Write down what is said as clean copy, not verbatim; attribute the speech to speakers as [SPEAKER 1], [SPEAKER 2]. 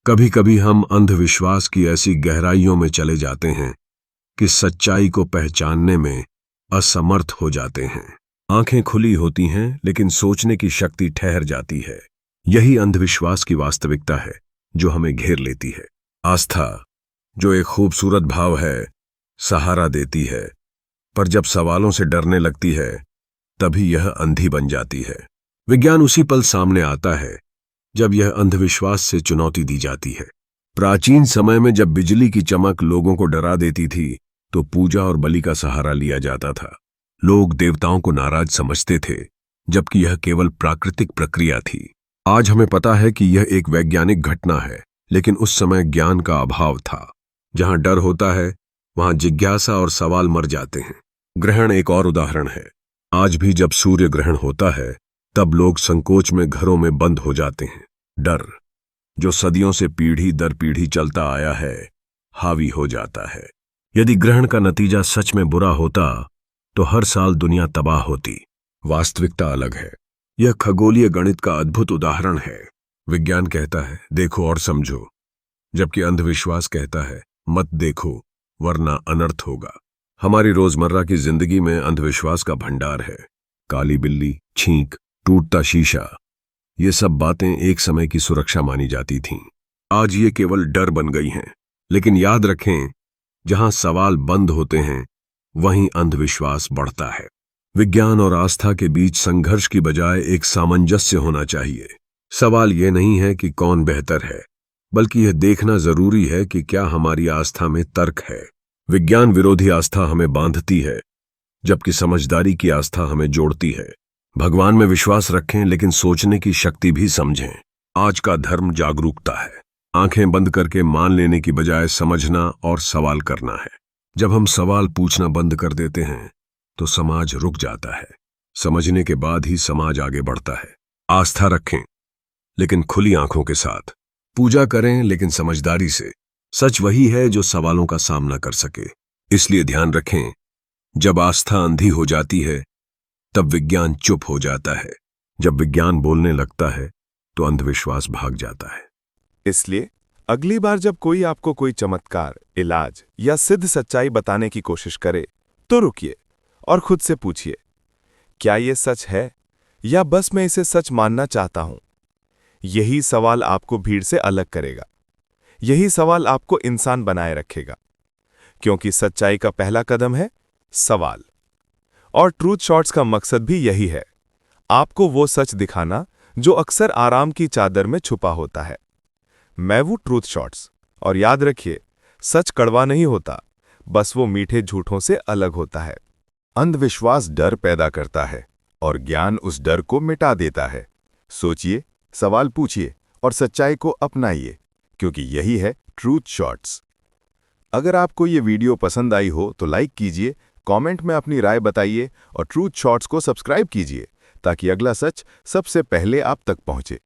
[SPEAKER 1] कभी कभी हम अंधविश्वास की ऐसी गहराइयों में चले जाते हैं कि सच्चाई को पहचानने में असमर्थ हो जाते हैं। आंखें खुली होती हैं लेकिन सोचने की शक्ति ठहर जाती है। यही अंधविश्वास की वास्तविकता है जो हमें घेर लेती है। आस्था, जो एक खूबसूरत भाव है, सहारा देती है, पर जब सवालों से डरने लगती है तभी यह अंधी बन जाती है। विज्ञान उसी पल सामने आता है जब यह अंधविश्वास से चुनौती दी जाती है। प्राचीन समय में जब बिजली की चमक लोगों को डरा देती थी तो पूजा और बलि का सहारा लिया जाता था। लोग देवताओं को नाराज समझते थे, जबकि यह केवल प्राकृतिक प्रक्रिया थी। आज हमें पता है कि यह एक वैज्ञानिक घटना है, लेकिन उस समय ज्ञान का अभाव था। जहां डर होता है वहां जिज्ञासा और सवाल मर जाते हैं। ग्रहण एक और उदाहरण है। आज भी जब सूर्य ग्रहण होता है तब लोग संकोच में घरों में बंद हो जाते हैं। डर, जो सदियों से पीढ़ी दर पीढ़ी चलता आया है, हावी हो जाता है। यदि ग्रहण का नतीजा सच में बुरा होता तो हर साल दुनिया तबाह होती। वास्तविकता अलग है। यह खगोलीय गणित का अद्भुत उदाहरण है। विज्ञान कहता है देखो और समझो, जबकि अंधविश्वास कहता है मत देखो वरना अनर्थ होगा। हमारी रोजमर्रा की जिंदगी में अंधविश्वास का भंडार है। काली बिल्ली, छींक, टूटता शीशा, ये सब बातें एक समय की सुरक्षा मानी जाती थीं। आज ये केवल डर बन गई हैं। लेकिन याद रखें, जहां सवाल बंद होते हैं वहीं अंधविश्वास बढ़ता है। विज्ञान और आस्था के बीच संघर्ष की बजाय एक सामंजस्य होना चाहिए। सवाल ये नहीं है कि कौन बेहतर है, बल्कि यह देखना जरूरी है कि क्या हमारी आस्था में तर्क है। विज्ञान विरोधी आस्था हमें बांधती है, जबकि समझदारी की आस्था हमें जोड़ती है। भगवान में विश्वास रखें, लेकिन सोचने की शक्ति भी समझें। आज का धर्म जागरूकता है। आंखें बंद करके मान लेने की बजाय समझना और सवाल करना है। जब हम सवाल पूछना बंद कर देते हैं तो समाज रुक जाता है। समझने के बाद ही समाज आगे बढ़ता है। आस्था रखें, लेकिन खुली आंखों के साथ। पूजा करें, लेकिन समझदारी से। सच वही है जो सवालों का सामना कर सके। इसलिए ध्यान रखें, जब आस्था अंधी हो जाती है तब विज्ञान चुप हो जाता है। जब विज्ञान बोलने लगता है तो अंधविश्वास भाग जाता है।
[SPEAKER 2] इसलिए अगली बार जब कोई आपको कोई चमत्कार, इलाज या सिद्ध सच्चाई बताने की कोशिश करे तो रुकिए और खुद से पूछिए, क्या यह सच है या बस मैं इसे सच मानना चाहता हूं? यही सवाल आपको भीड़ से अलग करेगा। यही सवाल आपको इंसान बनाए रखेगा, क्योंकि सच्चाई का पहला कदम है सवाल। और ट्रूथ शॉर्ट्स का मकसद भी यही है, आपको वो सच दिखाना जो अक्सर आराम की चादर में छुपा होता है। मैं वो ट्रूथ शॉर्ट्स। और याद रखिए, सच कड़वा नहीं होता, बस वो मीठे झूठों से अलग होता है। अंधविश्वास डर पैदा करता है और ज्ञान उस डर को मिटा देता है। सोचिए, सवाल पूछिए और सच्चाई को अपनाइए, क्योंकि यही है ट्रूथ शॉर्ट्स। अगर आपको ये वीडियो पसंद आई हो तो लाइक कीजिए, कमेंट में अपनी राय बताइए और ट्रूथ शॉर्ट्स को सब्सक्राइब कीजिए ताकि अगला सच सबसे पहले आप तक पहुंचे।